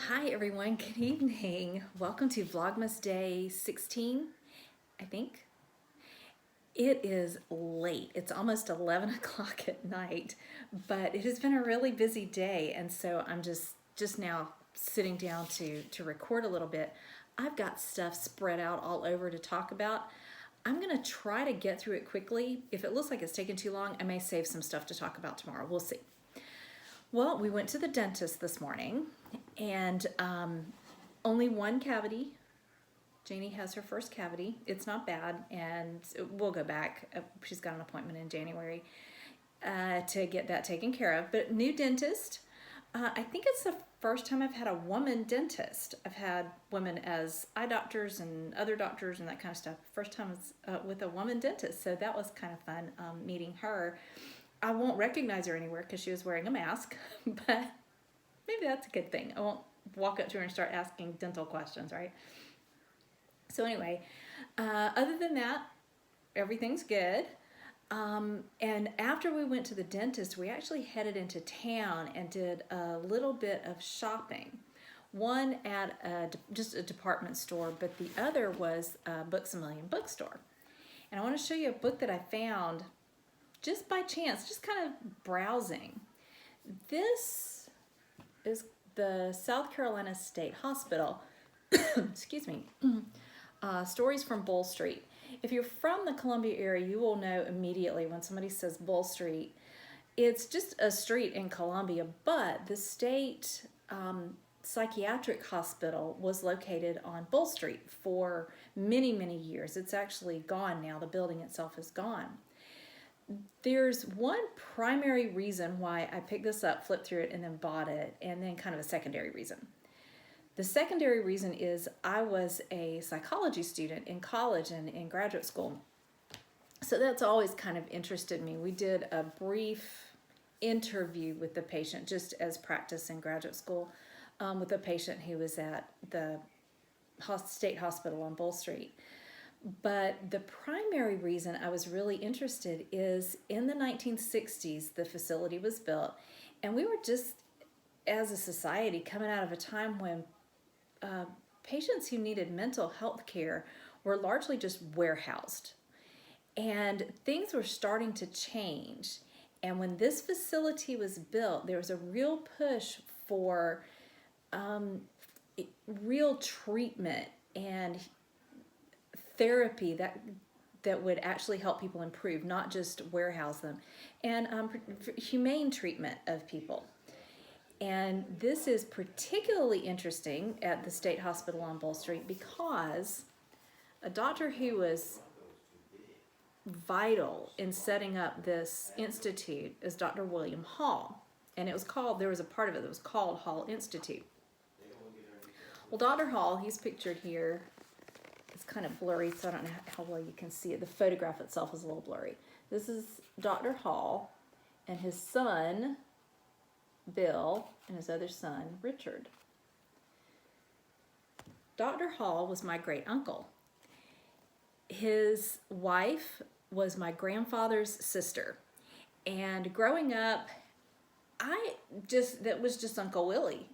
Hi everyone, good evening. Welcome to Vlogmas Day 16, I think. It is late. It's almost 11 o'clock at night, but it has been a really busy day, and so I'm just now sitting down to record a little bit. I've got stuff spread out all over to talk about. I'm gonna try to get through it quickly. If it looks like it's taking too long, I may save some stuff to talk about tomorrow. We'll see. Well, we went to the dentist this morning, and only one cavity. Janie has her first cavity. It's not bad, and we'll go back. She's got an appointment in January to get that taken care of. But new dentist. I think it's the first time I've had a woman dentist. I've had women as eye doctors and other doctors and that kind of stuff. First time it's with a woman dentist, so that was kind of fun meeting her. I won't recognize her anywhere because she was wearing a mask, but maybe that's a good thing. I won't walk up to her and start asking dental questions, right? So anyway, other than that, everything's good. And after we went to the dentist, we actually headed into town and did a little bit of shopping. One at just a department store, but the other was Books A Million bookstore. And I want to show you a book that I found just by chance, just kind of browsing. This is the South Carolina State Hospital, excuse me, Stories from Bull Street. If you're from the Columbia area, you will know immediately when somebody says Bull Street. It's just a street in Columbia, but the state psychiatric hospital was located on Bull Street for many, many years. It's actually gone now. The building itself is gone. There's one primary reason why I picked this up, flipped through it, and then bought it, and then kind of a secondary reason. The secondary reason is I was a psychology student in college and in graduate school. So that's always kind of interested me. We did a brief interview with the patient just as practice in graduate school with a patient who was at the state hospital on Bull Street. But the primary reason I was really interested is in the 1960s, the facility was built, and we were just, as a society, coming out of a time when patients who needed mental health care were largely just warehoused. And things were starting to change. And when this facility was built, there was a real push for real treatment and therapy that would actually help people improve, not just warehouse them, and humane treatment of people. And this is particularly interesting at the State Hospital on Bull Street because a doctor who was vital in setting up this institute is Dr. William Hall. And it was called, there was a part of it that was called Hall Institute. Well, Dr. Hall, he's pictured here. It's kind of blurry, so I don't know how well you can see it. The photograph itself is a little blurry. This is Dr. Hall and his son, Bill, and his other son, Richard. Dr. Hall was my great uncle. His wife was my grandfather's sister. And growing up, that was just Uncle Willie.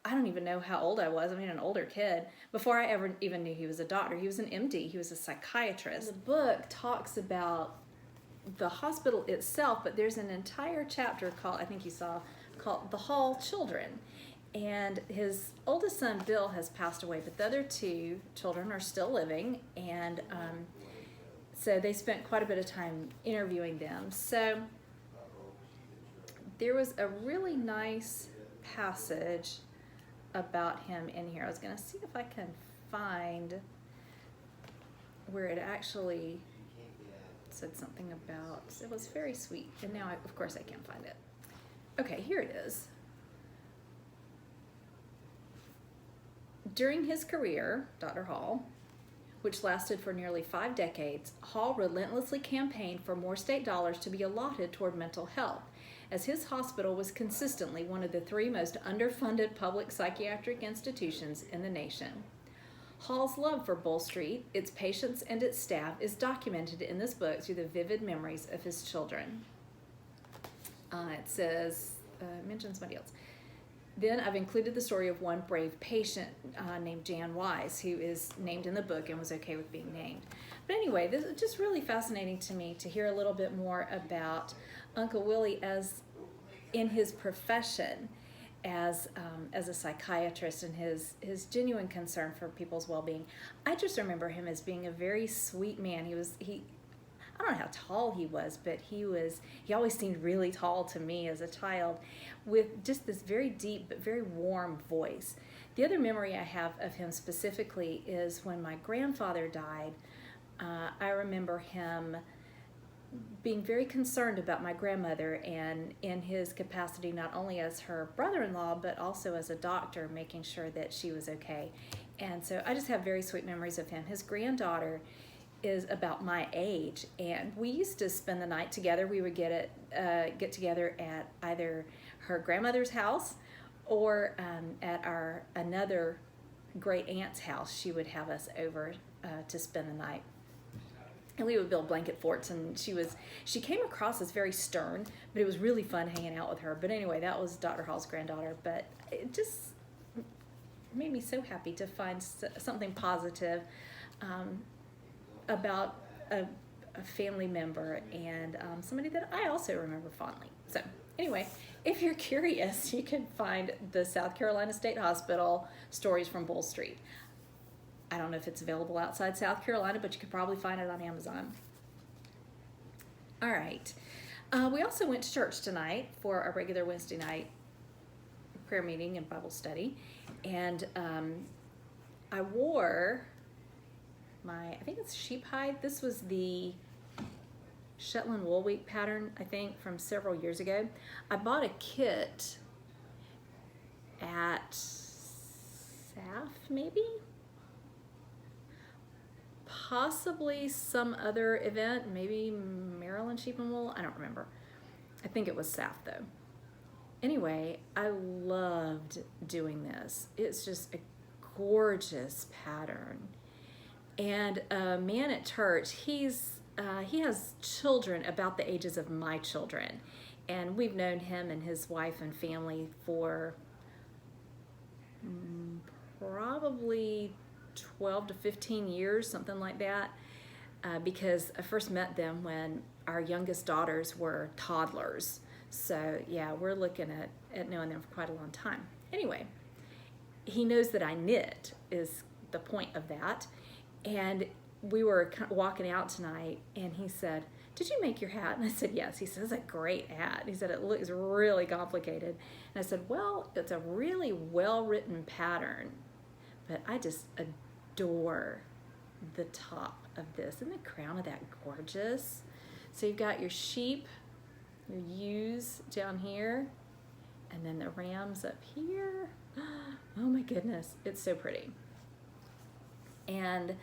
I don't even know how old I was. I mean, an older kid. Before I ever even knew he was a doctor, he was an MD. He was a psychiatrist. The book talks about the hospital itself, but there's an entire chapter called, I think you saw, called The Hall Children. And his oldest son, Bill, has passed away, but the other two children are still living. And so they spent quite a bit of time interviewing them. So there was a really nice passage about him in here. I was going to see if I can find where it actually said something about, it was very sweet, and now of course I can't find it. Okay, here it is. During his career, Dr. Hall, which lasted for nearly 5 decades, Hall relentlessly campaigned for more state dollars to be allotted toward mental health, as his hospital was consistently one of the 3 most underfunded public psychiatric institutions in the nation. Hall's love for Bull Street, its patients, and its staff is documented in this book through the vivid memories of his children. It says, mention somebody else. Then I've included the story of one brave patient named Jan Wise, who is named in the book and was okay with being named. But anyway, this is just really fascinating to me to hear a little bit more about Uncle Willie as in his profession as a psychiatrist, and his genuine concern for people's well-being. I just remember him as being a very sweet man. I don't know how tall he was, but he always seemed really tall to me as a child, with just this very deep but very warm voice. The other memory I have of him specifically is when my grandfather died. I remember him being very concerned about my grandmother, and in his capacity not only as her brother-in-law but also as a doctor, making sure that she was okay. And so I just have very sweet memories of him. His granddaughter is about my age, and we used to spend the night together. We would get together at either her grandmother's house or at another great aunt's house. She would have us over to spend the night. And we would build blanket forts, and she came across as very stern, but it was really fun hanging out with her. But anyway, that was Dr. Hall's granddaughter. But it just made me so happy to find something positive about a family member, and somebody that I also remember fondly. So anyway, if you're curious, you can find the South Carolina State Hospital Stories from Bull Street. I don't know if it's available outside South Carolina, but you could probably find it on Amazon. All right. We also went to church tonight for our regular Wednesday night prayer meeting and Bible study. And I wore I think it's sheep hide. This was the Shetland wool week pattern, I think, from several years ago. I bought a kit at SAF, maybe? Possibly some other event, maybe Maryland Sheep and Wool, I don't remember. I think it was SAF though. Anyway, I loved doing this. It's just a gorgeous pattern. And a man at church, he has children about the ages of my children. And we've known him and his wife and family for probably 12 to 15 years, something like that, because I first met them when our youngest daughters were toddlers. So yeah, we're looking at knowing them for quite a long time. Anyway, he knows that I knit, is the point of that. And we were walking out tonight, and he said, "Did you make your hat?" And I said, "Yes." He says, "It's a great hat." He said, "It looks really complicated." And I said, "Well, it's a really well-written pattern, but I just adore the top of this. Isn't the crown of that gorgeous?" So you've got your sheep, your ewes down here, and then the rams up here. Oh my goodness, it's so pretty. And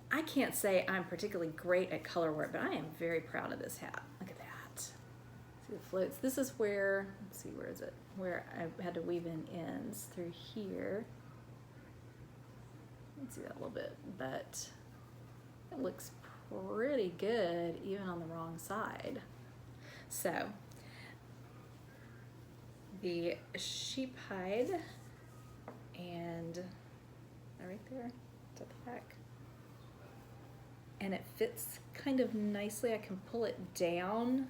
I can't say I'm particularly great at color work, but I am very proud of this hat. Look at that. See the floats. This is where, let's see, where is it? Where I had to weave in ends through here. You can see that a little bit, but it looks pretty good even on the wrong side. So the sheep hide, and right there at the back, and it fits kind of nicely. I can pull it down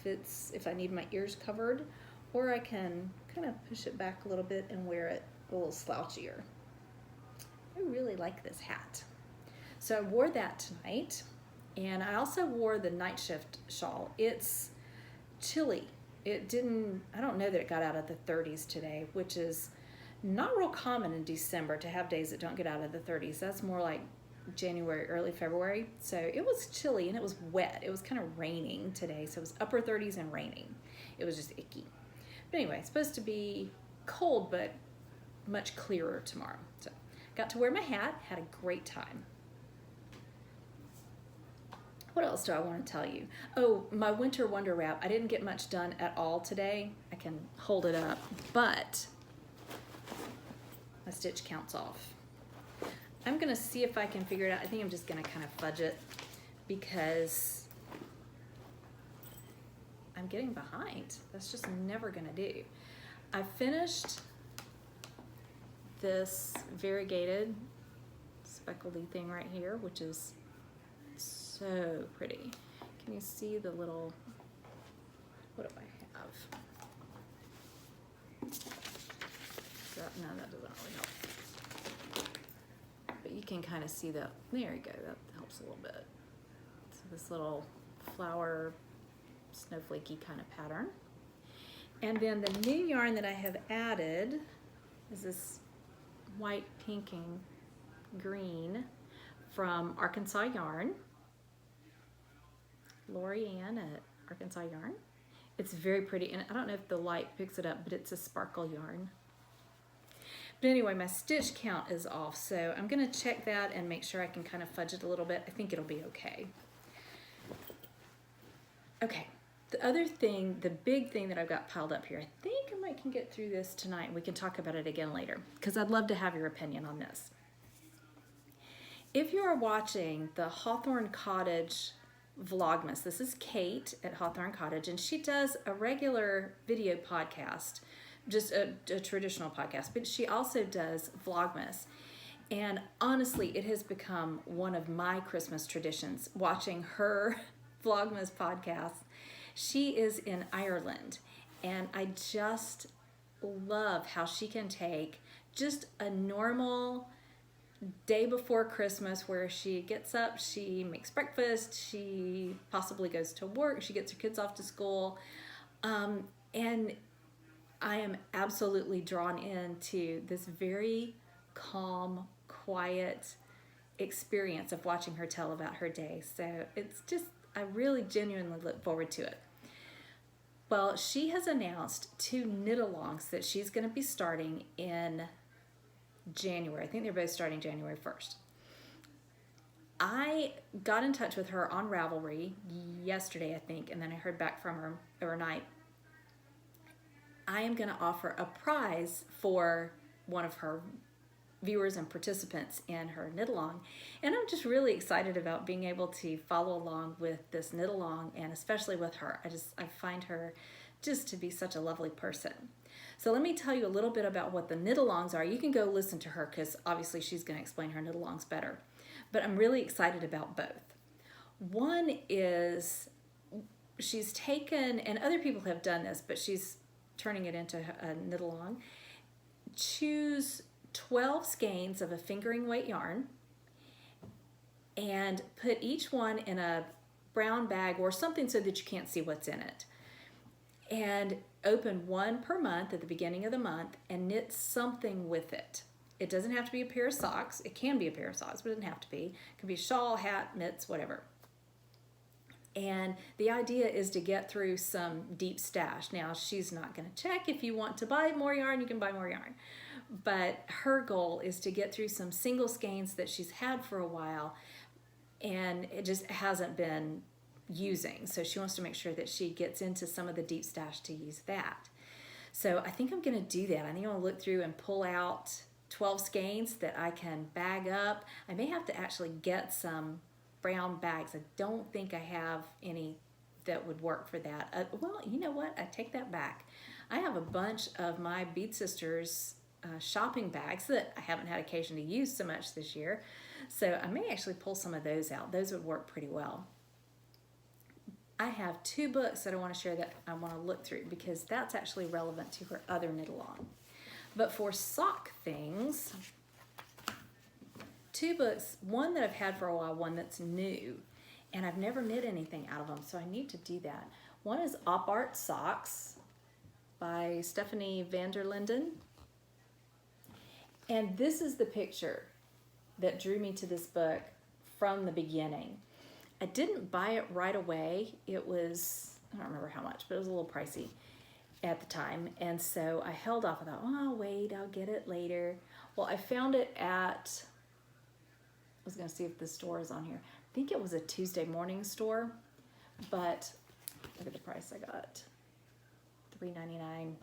if I need my ears covered, or I can kind of push it back a little bit and wear it a little slouchier. I really like this hat. So I wore that tonight, and I also wore the night shift shawl. It's chilly. I don't know that it got out of the 30s today, which is not real common in December to have days that don't get out of the 30s. That's more like January, early February. So it was chilly and it was wet. It was kind of raining today. So it was upper 30s and raining. It was just icky. But anyway, it's supposed to be cold, but much clearer tomorrow. So got to wear my hat, had a great time. What else do I want to tell you? Oh, my winter wonder wrap. I didn't get much done at all today. I can hold it up, but my stitch count's off. I'm gonna see if I can figure it out. I think I'm just gonna kind of fudge it because I'm getting behind. That's just never gonna do. I finished this variegated speckledy thing right here, which is so pretty. Can you see the little, what do I have? No, that doesn't really help. But you can kind of see that, there you go, that helps a little bit. So this little flower, snowflakey kind of pattern. And then the new yarn that I have added is this white, pink, and green from Arkansas Yarn. Lori Ann at Arkansas Yarn. It's very pretty, and I don't know if the light picks it up, but it's a sparkle yarn. But anyway, my stitch count is off, so I'm gonna check that and make sure I can kind of fudge it a little bit. I think it'll be okay. Okay, the other thing, the big thing that I've got piled up here, I think I might can get through this tonight. We can talk about it again later, because I'd love to have your opinion on this. If you are watching the Hawthorne Cottage Vlogmas, this is Kate at Hawthorne Cottage, and she does a regular video podcast, just a traditional podcast, but she also does Vlogmas. And honestly, it has become one of my Christmas traditions, watching her Vlogmas podcast. She is in Ireland, and I just love how she can take just a normal day before Christmas where she gets up, she makes breakfast, she possibly goes to work, she gets her kids off to school, and I am absolutely drawn into this very calm, quiet experience of watching her tell about her day. So it's just, I really genuinely look forward to it. Well, she has announced 2 knit-alongs that she's going to be starting in January. I think they're both starting January 1st. I got in touch with her on Ravelry yesterday, I think, and then I heard back from her overnight. I am going to offer a prize for one of her viewers and participants in her knit-along, and I'm just really excited about being able to follow along with this knit-along, and especially with her. I find her just to be such a lovely person. So let me tell you a little bit about what the knit-alongs are. You can go listen to her because obviously she's going to explain her knit-alongs better, but I'm really excited about both. One is she's taken, and other people have done this, but she's turning it into a knit-along. Choose 12 skeins of a fingering weight yarn and put each one in a brown bag or something so that you can't see what's in it. And open one per month at the beginning of the month and knit something with it. It doesn't have to be a pair of socks. It can be a pair of socks, but it doesn't have to be. It can be a shawl, hat, mitts, whatever. And the idea is to get through some deep stash. Now, she's not going to check. If you want to buy more yarn, you can buy more yarn. But her goal is to get through some single skeins that she's had for a while and it just hasn't been using. So she wants to make sure that she gets into some of the deep stash to use that. So I think I'm going to do that. I think I'm going to look through and pull out 12 skeins that I can bag up. I may have to actually get some brown bags. I don't think I have any that would work for that. Well, you know what? I take that back. I have a bunch of my Bead Sisters shopping bags that I haven't had occasion to use so much this year. So I may actually pull some of those out. Those would work pretty well. I have 2 books that I want to share that I want to look through because that's actually relevant to her other knit-along. But for sock things, 2 books, one that I've had for a while, one that's new, and I've never knit anything out of them, so I need to do that. One is Op Art Socks by Stephanie van der Linden. And this is the picture that drew me to this book from the beginning. I didn't buy it right away. It was, I don't remember how much, but it was a little pricey at the time. And so I held off. I thought, oh, I'll wait, I'll get it later. Well, I found it at, I was going to see if the store is on here. I think it was a Tuesday morning store, but look at the price I got, $3.99.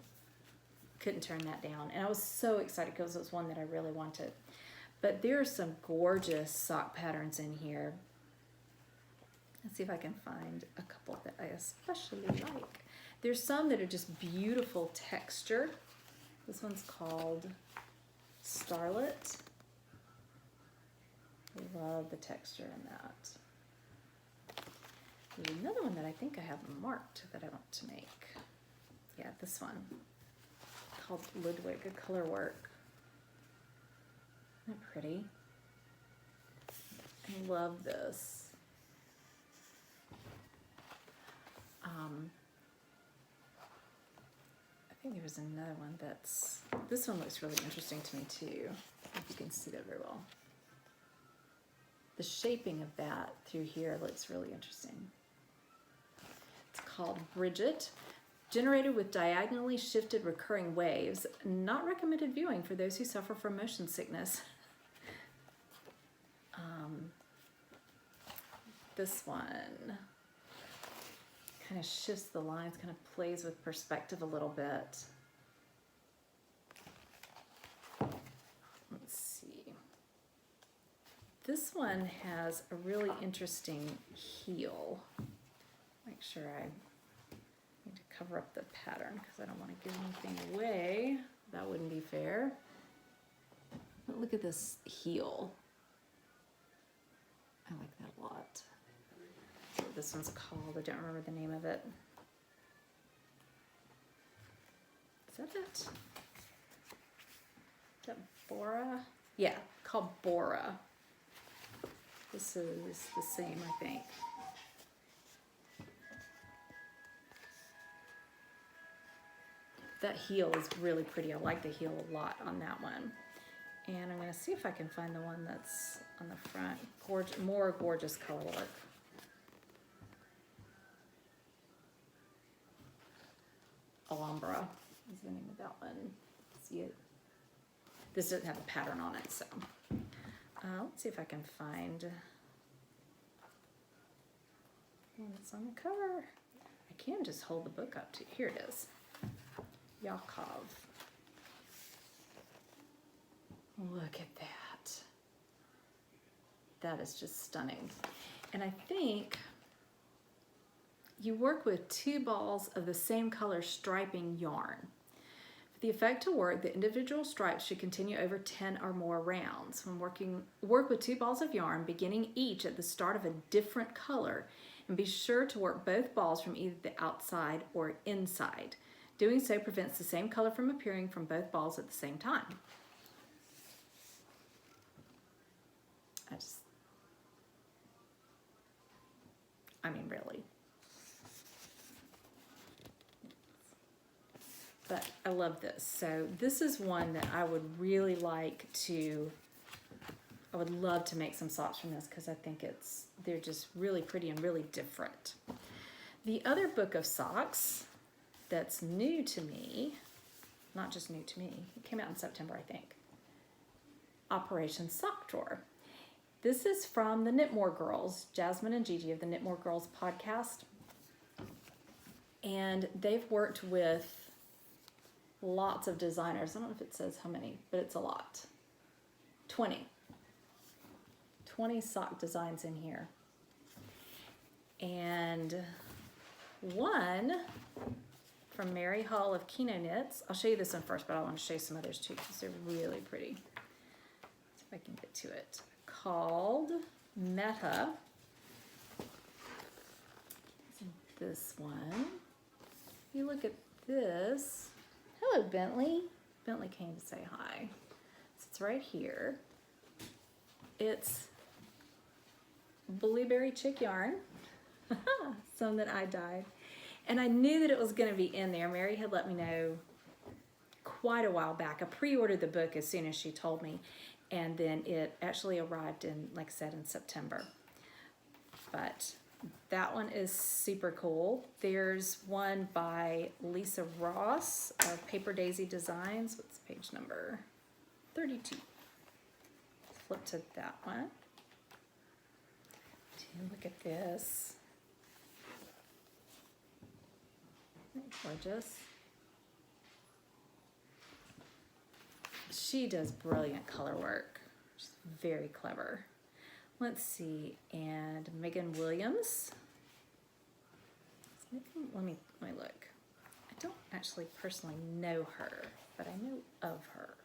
Couldn't turn that down. And I was so excited because it was one that I really wanted. But there are some gorgeous sock patterns in here. Let's see if I can find a couple that I especially like. There's some that are just beautiful texture. This one's called Starlet. Love the texture in that. There's another one that I think I have marked that I want to make. Yeah, this one called Ludwig, a color work. Isn't that pretty? I love this. I think there was another one this one looks really interesting to me too. I don't know if you can see that very well. The shaping of that through here looks really interesting. It's called Bridget. Generated with diagonally shifted recurring waves. Not recommended viewing for those who suffer from motion sickness. This one kind of shifts the lines, kind of plays with perspective a little bit. Let's see. This one has a really interesting heel. Make sure I need to cover up the pattern because I don't want to give anything away. That wouldn't be fair. But look at this heel. I like that a lot. So this one's called, I don't remember the name of it. Is that it? Is that Bora? Yeah, called Bora. This is the same, I think. That heel is really pretty. I like the heel a lot on that one. And I'm going to see if I can find the one that's on the front. More gorgeous color work. Alhambra is the name of that one. See it? This doesn't have a pattern on it, so let's see if I can find one that's on the cover. I can just hold the book up to. Here it is. Yakov. Look at that. That is just stunning. And I think you work with 2 balls of the same color striping yarn. For the effect to work, the individual stripes should continue over 10 or more rounds. When work with 2 balls of yarn, beginning each at the start of a different color, and be sure to work both balls from either the outside or inside. Doing so prevents the same color from appearing from both balls at the same time. I mean, really. But I love this. So this is one that I would really like to, I would love to make some socks from this because I think they're just really pretty and really different. The other book of socks that's new to me, not just new to me, it came out in September, I think. Operation Sock Drawer. This is from the Knitmore Girls, Jasmine and Gigi of the Knitmore Girls podcast. And they've worked with lots of designers. I don't know if it says how many, but it's a lot. 20 sock designs in here. And one from Mary Hall of Kino Knits. I'll show you this one first, but I want to show you some others too because they're really pretty. Let's see if I can get to it. Called Meta. This one. You look at this. Hello, Bentley. Bentley came to say hi. So it's right here. It's Blueberry Chick yarn. Some that I dyed. And I knew that it was going to be in there. Mary had let me know quite a while back. I pre-ordered the book as soon as she told me. And then it actually arrived in, like I said, in September. But that one is super cool. There's one by Lisa Ross of Paper Daisy Designs. What's page number? 32. Flip to that one. Look at this. Isn't that gorgeous? She does brilliant color work. She's very clever. Let's see, and Megan Williams. Let me look. I don't actually personally know her, but I know of her.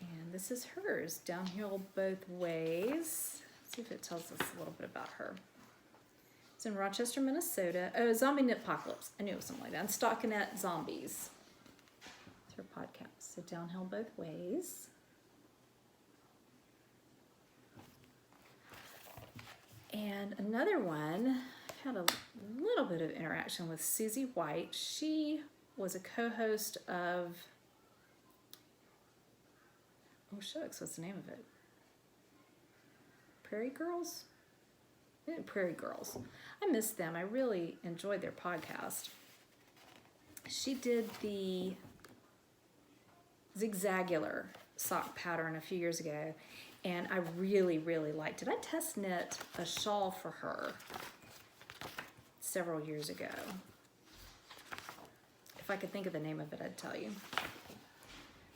And this is hers, Downhill Both Ways. Let's see if it tells us a little bit about her. It's in Rochester, Minnesota. Oh, Zombie Knitpocalypse. I knew it was something like that. And Stockinette Zombies. It's her podcast. So Downhill Both Ways. And another one, I had a little bit of interaction with Susie White. She was a co-host of, oh shucks, what's the name of it? Prairie Girls? Prairie Girls. I missed them. I really enjoyed their podcast. She did the zigzagular sock pattern a few years ago, and I really, really liked it. I test knit a shawl for her several years ago. If I could think of the name of it, I'd tell you.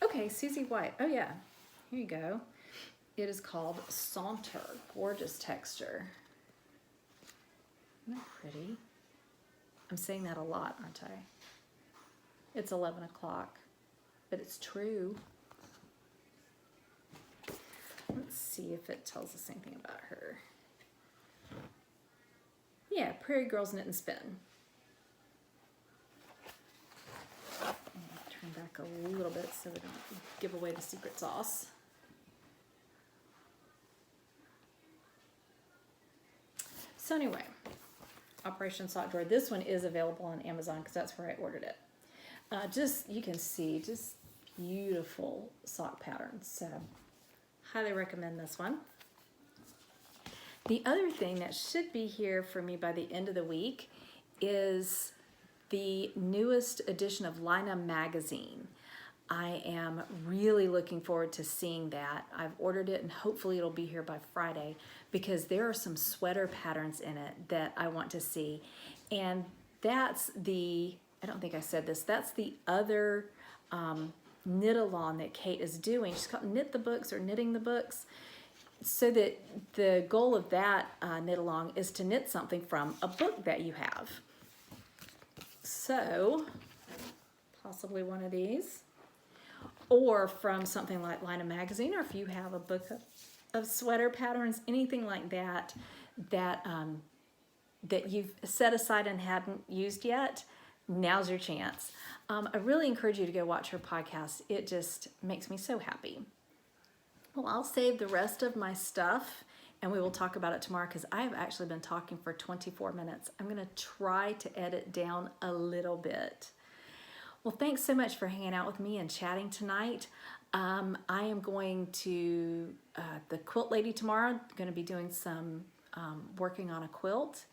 Okay, Susie White. Oh yeah, here you go. It is called Saunter. Gorgeous texture. Isn't that pretty? I'm saying that a lot, aren't I? It's 11 o'clock, but it's true. Let's see if it tells us anything about her. Yeah, Prairie Girls Knit and Spin. Turn back a little bit so we don't give away the secret sauce. So anyway, Operation Sock Drawer. This one is available on Amazon because that's where I ordered it. You can see, just beautiful sock patterns. So highly recommend this one. The other thing that should be here for me by the end of the week is the newest edition of Lina magazine. I am really looking forward to seeing that. I've ordered it and hopefully it'll be here by Friday because there are some sweater patterns in it that I want to see. And that's the, I don't think I said this, that's the other knit-along that Kate is doing. She's called Knit the Books or Knitting the Books. So that the goal of that knit-along is to knit something from a book that you have. So, possibly one of these. Or from something like Lina magazine, or if you have a book of sweater patterns, anything like that, that you've set aside and hadn't used yet, now's your chance. I really encourage you to go watch her podcast. It just makes me so happy. Well, I'll save the rest of my stuff and we will talk about it tomorrow because I've actually been talking for 24 minutes. I'm going to try to edit down a little bit. Well, thanks so much for hanging out with me and chatting tonight. I am going to the Quilt Lady tomorrow. I'm going to be doing some working on a quilt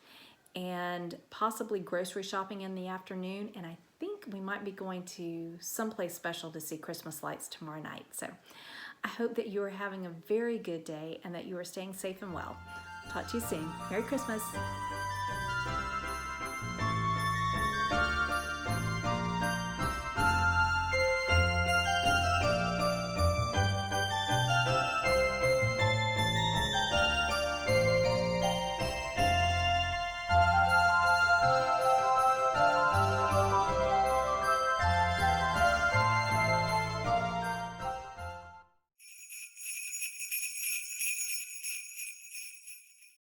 and possibly grocery shopping in the afternoon. And I think we might be going to someplace special to see Christmas lights tomorrow night. So I hope that you are having a very good day and that you are staying safe and well. Talk to you soon. Merry Christmas.